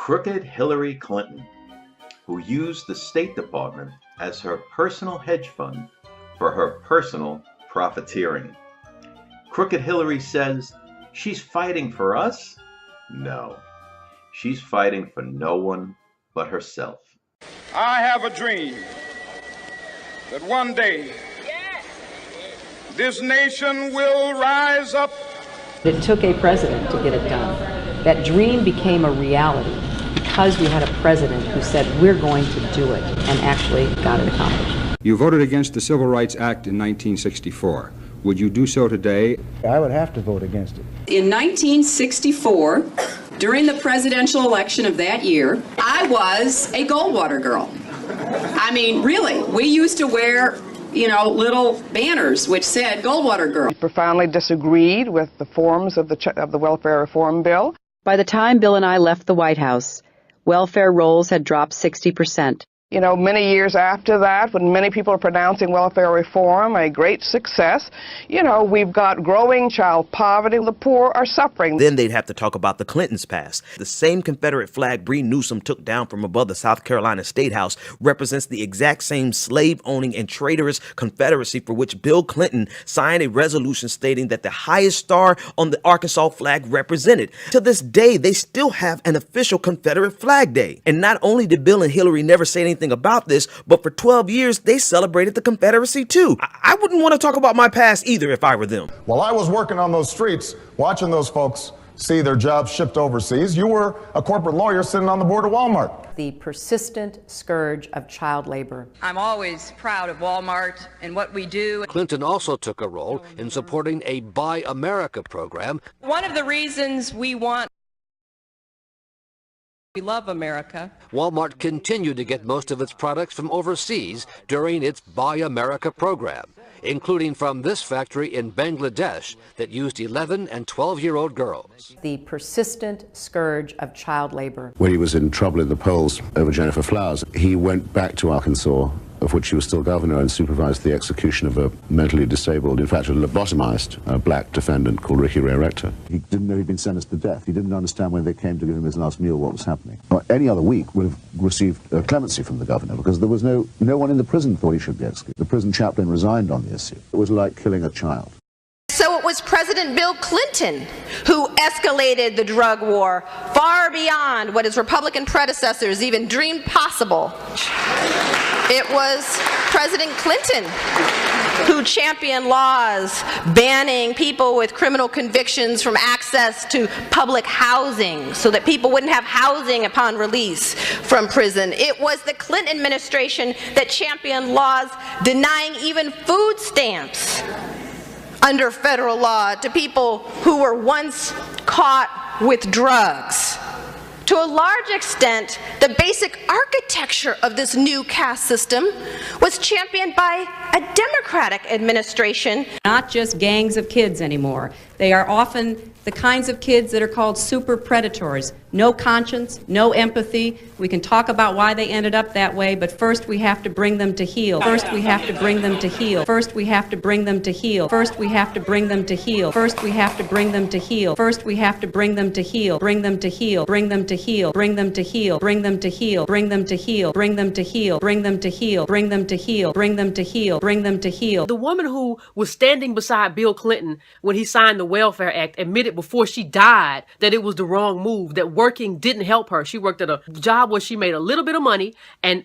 Crooked Hillary Clinton, who used the State Department as her personal hedge fund for her personal profiteering. Crooked Hillary says she's fighting for us? No, she's fighting for no one but herself. I have a dream that one day this nation will rise up. It took a president to get it done. That dream became a reality because we had a president who said, we're going to do it, and actually got it accomplished. You voted against the Civil Rights Act in 1964. Would you do so today? I would have to vote against it. In 1964, during the presidential election of that year, I was a Goldwater girl. I mean, really, we used to wear, little banners which said Goldwater girl. We profoundly disagreed with the forms of the welfare reform bill. By the time Bill and I left the White House, welfare rolls had dropped 60%. Many years after that, when many people are pronouncing welfare reform a great success, we've got growing child poverty. The poor are suffering. Then they'd have to talk about the Clintons' past. The same Confederate flag Bree Newsom took down from above the South Carolina State House represents the exact same slave-owning and traitorous Confederacy for which Bill Clinton signed a resolution stating that the highest star on the Arkansas flag represented. To this day, they still have an official Confederate Flag Day. And not only did Bill and Hillary never say anything about this, but for 12 years, they celebrated the Confederacy too. I wouldn't want to talk about my past either if I were them. While I was working on those streets, watching those folks see their jobs shipped overseas, you were a corporate lawyer sitting on the board of Walmart. The persistent scourge of child labor. I'm always proud of Walmart and what we do. Clinton also took a role in supporting a Buy America program. One of the reasons we love America. Walmart continued to get most of its products from overseas during its Buy America program, including from this factory in Bangladesh that used 11 and 12-year-old girls. The persistent scourge of child labor. When he was in trouble in the polls over Jennifer Flowers, he went back to Arkansas, of which he was still governor, and supervised the execution of a mentally disabled, in fact a lobotomized black defendant called Ricky Ray Rector. He didn't know he'd been sentenced to death. He didn't understand when they came to give him his last meal what was happening. Any other week would have received clemency from the governor because there was no one in the prison thought he should be executed. The prison chaplain resigned on the issue. It was like killing a child. So it was President Bill Clinton who escalated the drug war far beyond what his Republican predecessors even dreamed possible. It was President Clinton who championed laws banning people with criminal convictions from access to public housing so that people wouldn't have housing upon release from prison. It was the Clinton administration that championed laws denying even food stamps under federal law to people who were once caught with drugs. To a large extent, the basic architecture of this new caste system was championed by a Democratic administration. Not just gangs of kids anymore. They are often the kinds of kids that are called super predators. No conscience, no empathy. We can talk about why they ended up that way, but first we have to bring them to heal. First we have to bring them to heal. First we have to bring them to heal. First we have to bring them to heal. First we have to bring them to heal. First we have to bring them to heal. Bring them to heal. Bring them to heal. Bring them to heal. Bring them to heal. Bring them to heal. Bring them to heal. Bring them to heal. Bring them to heal. Bring them to heal. Bring them to heal. The woman who was standing beside Bill Clinton when he signed the Welfare Act admitted before she died that it was the wrong move, that working didn't help her. She worked at a job where she made a little bit of money, and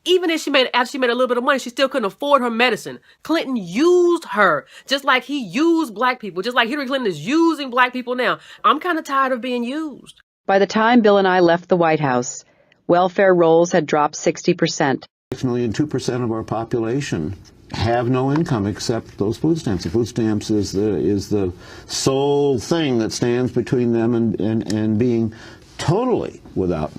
even if after she made a little bit of money, she still couldn't afford her medicine. Clinton used her, just like he used black people, just like Hillary Clinton is using black people now. I'm kind of tired of being used. By the time Bill and I left the White House, welfare rolls had dropped 60%. 2% of our population have no income except those food stamps. The food stamps is the sole thing that stands between them and being totally without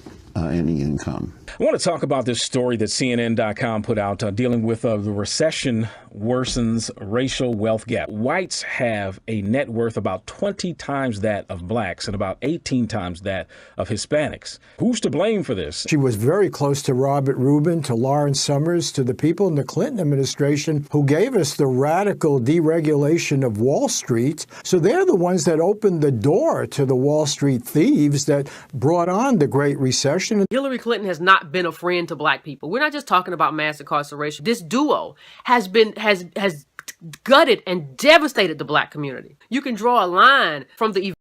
any income. I want to talk about this story that CNN.com put out dealing with the recession worsens racial wealth gap. Whites have a net worth about 20 times that of blacks and about 18 times that of Hispanics. Who's to blame for this? She was very close to Robert Rubin, to Lawrence Summers, to the people in the Clinton administration who gave us the radical deregulation of Wall Street. So they're the ones that opened the door to the Wall Street thieves that brought on the Great Recession. Hillary Clinton has not been a friend to black people. We're not just talking about mass incarceration. This duo has gutted and devastated the black community. You can draw a line from the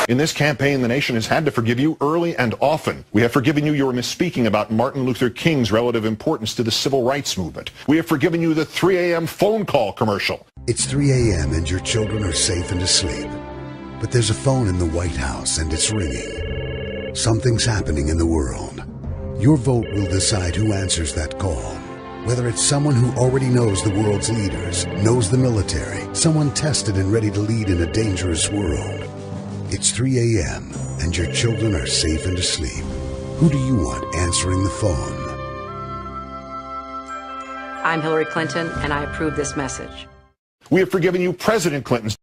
In this campaign, the nation has had to forgive you early and often. We have forgiven you your misspeaking about Martin Luther King's relative importance to the civil rights movement. We have forgiven you the 3 a.m. phone call commercial. It's 3 a.m. and your children are safe and asleep. But there's a phone in the White House and it's ringing. Something's happening in the world. Your vote will decide who answers that call. Whether it's someone who already knows the world's leaders, knows the military, someone tested and ready to lead in a dangerous world. It's 3 a.m. and your children are safe and asleep. Who do you want answering the phone? I'm Hillary Clinton, and I approve this message. We have forgiven you President Clinton's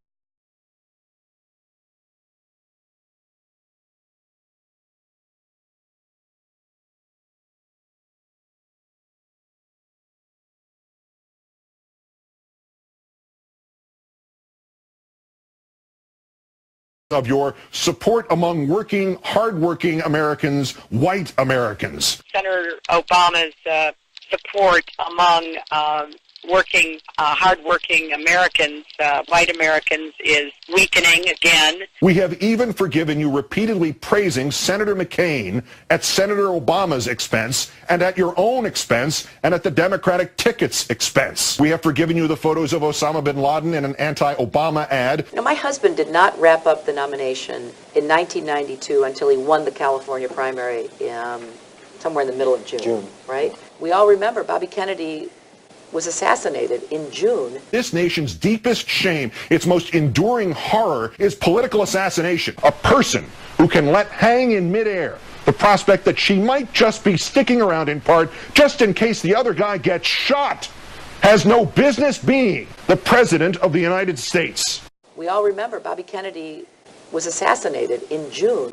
of your support among working, hardworking Americans, white Americans. Senator Obama's support among working, hardworking Americans, white Americans, is weakening again. We have even forgiven you repeatedly praising Senator McCain at Senator Obama's expense and at your own expense and at the Democratic ticket's expense. We have forgiven you the photos of Osama bin Laden in an anti-Obama ad. You know, my husband did not wrap up the nomination in 1992 until he won the California primary somewhere in the middle of June, right? We all remember Bobby Kennedy was assassinated in June. This nation's deepest shame, its most enduring horror, is political assassination. A person who can let hang in midair the prospect that she might just be sticking around in part just in case the other guy gets shot has no business being the President of the United States. We all remember Bobby Kennedy was assassinated in June.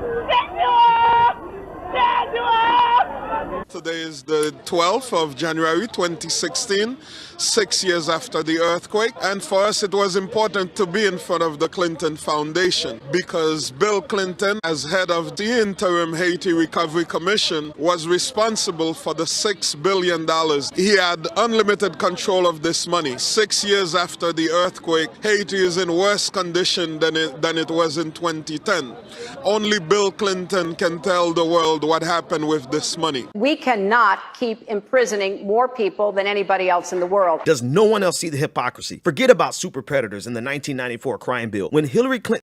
Today is the 12th of January 2016, 6 years after the earthquake. And for us, it was important to be in front of the Clinton Foundation because Bill Clinton, as head of the interim Haiti Recovery Commission, was responsible for the $6 billion. He had unlimited control of this money. 6 years after the earthquake, Haiti is in worse condition than it was in 2010. Only Bill Clinton can tell the world what happened with this money. We cannot keep imprisoning more people than anybody else in the world. Does no one else see the hypocrisy? Forget about super predators in the 1994 crime bill. When Hillary Clinton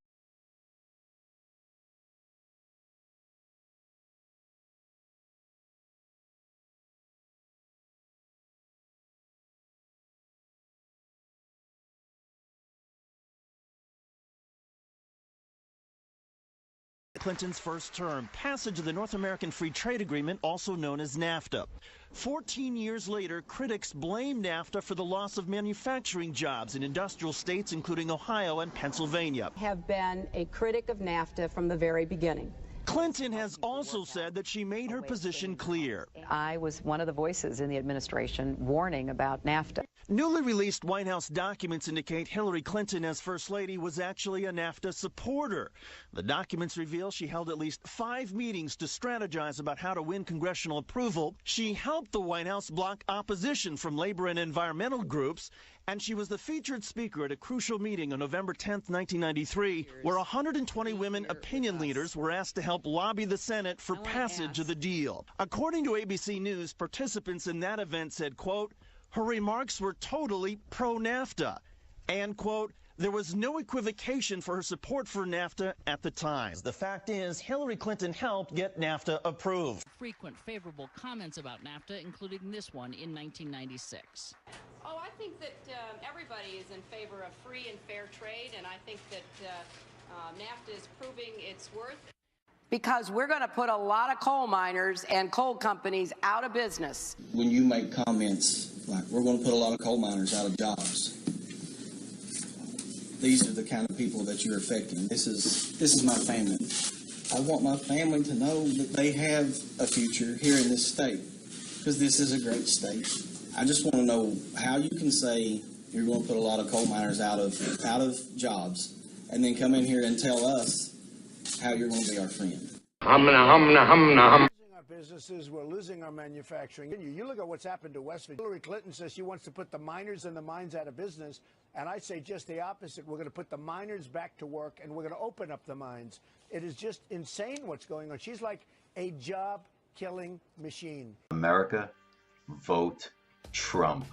Clinton's first term, passage of the North American Free Trade Agreement, also known as NAFTA. 14 years later, critics blame NAFTA for the loss of manufacturing jobs in industrial states, including Ohio and Pennsylvania. Have been a critic of NAFTA from the very beginning. Clinton has also said that she made her position clear. I was one of the voices in the administration warning about NAFTA. Newly released White House documents indicate Hillary Clinton, as First Lady, was actually a NAFTA supporter. The documents reveal she held at least 5 meetings to strategize about how to win congressional approval. She helped the White House block opposition from labor and environmental groups, and she was the featured speaker at a crucial meeting on November 10, 1993, where 120 women opinion leaders were asked to help lobby the Senate for passage of the deal. According to ABC News, participants in that event said, quote, her remarks were totally pro-NAFTA. And, quote, there was no equivocation for her support for NAFTA at the time. The fact is, Hillary Clinton helped get NAFTA approved. Frequent favorable comments about NAFTA, including this one in 1996. Oh, I think that everybody is in favor of free and fair trade, and I think that NAFTA is proving its worth. Because we're going to put a lot of coal miners and coal companies out of business. When you make comments like, we're going to put a lot of coal miners out of jobs, these are the kind of people that you're affecting. This is my family. I want my family to know that they have a future here in this state, because this is a great state. I just want to know how you can say you're going to put a lot of coal miners out of jobs, and then come in here and tell us how you're going to be our friend. Our businesses, we're losing our manufacturing. You look at what's happened to West Virginia. Hillary Clinton says she wants to put the miners and the mines out of business, and I say just the opposite. We're going to put the miners back to work, and we're going to open up the mines. It is just insane what's going on. She's like a job-killing machine. America, vote Trump.